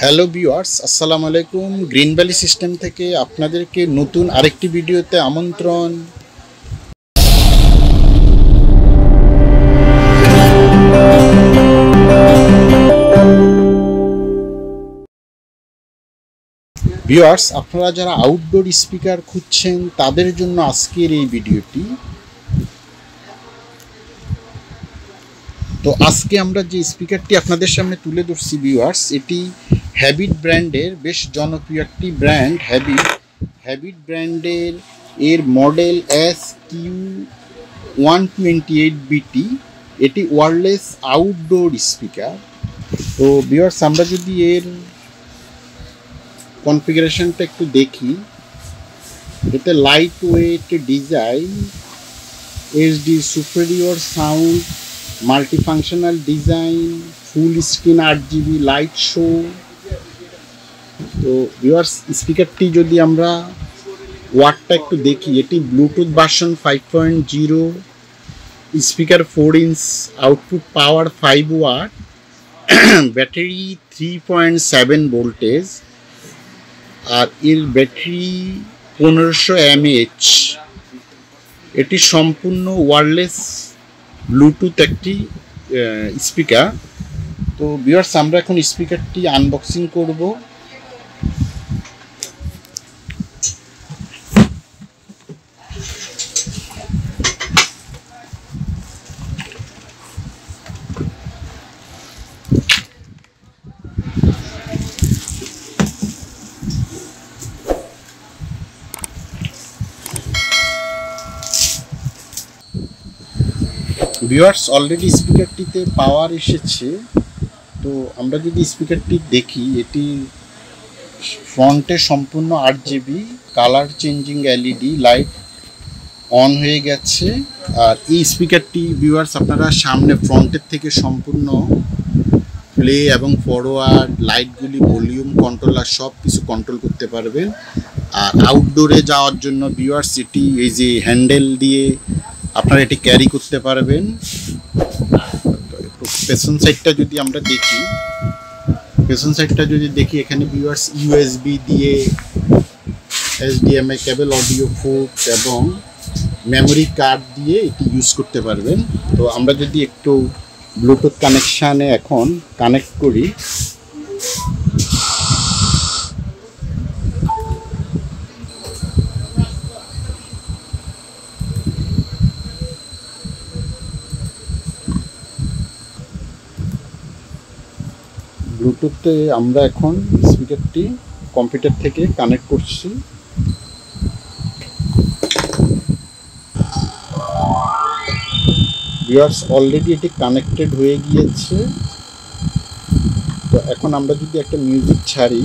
Hello viewers, আসসালামু আলাইকুম। Green valley system থেকে আপনাদেরকে নতুন আরেকটি ভিডিওতে আমন্ত্রণ। ভিউয়ার্স, আপনারা যারা আউটডোর স্পিকার খুঁজছেন তাদের জন্য আজকের এই ভিডিওটি। তো আজকে আমরা যে স্পিকারটি আপনাদের সামনে তুলে ধরছি ভিউয়ার্স, এটি হ্যাবিট ব্র্যান্ডের বেশ জনপ্রিয় একটি ব্র্যান্ড। হ্যাবিট ব্র্যান্ডের এর মডেল SQ128BT। এটি ওয়্যারলেস আউটডোর স্পিকার। তো ভিউয়ার্স, আমরা যদি এর কনফিগারেশনটা একটু দেখি, এতে light weight design, HD superior sound, multifunctional design, full screen 8GB light show. তো ভিউয়ার্স, স্পিকারটি যদি আমরা ওয়াটটা একটু দেখি, এটি Bluetooth version 5.0, speaker 4 inch, output power 5 watt, battery 3.7 voltage, আর এর ব্যাটারি 1500 mAh। এটি সম্পূর্ণ ওয়্যারলেস ব্লুটুথ একটি স্পিকার। তো ভিউয়ার্স, আমরা এখন স্পিকারটি আনবক্সিং করব। ভিউয়ার্স, অলরেডি স্পিকারটিতে পাওয়ার এসেছে। তো আমরা যদি স্পিকারটি দেখি, এটি ফ্রন্টে সম্পূর্ণ 8GB colour changing LED light on হয়ে গেছে। আর এই স্পিকারটি ভিউয়ার্স, আপনারা সামনে ফ্রন্টের থেকে সম্পূর্ণ প্লে এবং ফরওয়ার্ড লাইটগুলি, ভলিউম কন্ট্রোলার সব কিছু কন্ট্রোল করতে পারবেন। আর আউটডোরে যাওয়ার জন্য ভিউয়ার্স, এটি এই যে হ্যান্ডেল দিয়ে আপনারা এটি ক্যারি করতে পারবেন। পেছন সাইডটা যদি আমরা দেখি, এখানে ভিউয়ার্স ইউএসবি দিয়ে, HDMI কেবল, অডিও পোর্ট এবং মেমোরি কার্ড দিয়ে এটি ইউজ করতে পারবেন। তো আমরা যদি একটু ব্লুটুথ কানেকশানে এখন কানেক্ট করি, ব্লুটুথে আমরা এখন স্পিকারটি কম্পিউটার থেকে কানেক্ট করছি। ভিউয়ার্স, অলরেডি এটি কানেক্টেড হয়ে গিয়েছে। তো এখন আমরা যদি একটা মিউজিক ছাড়ি,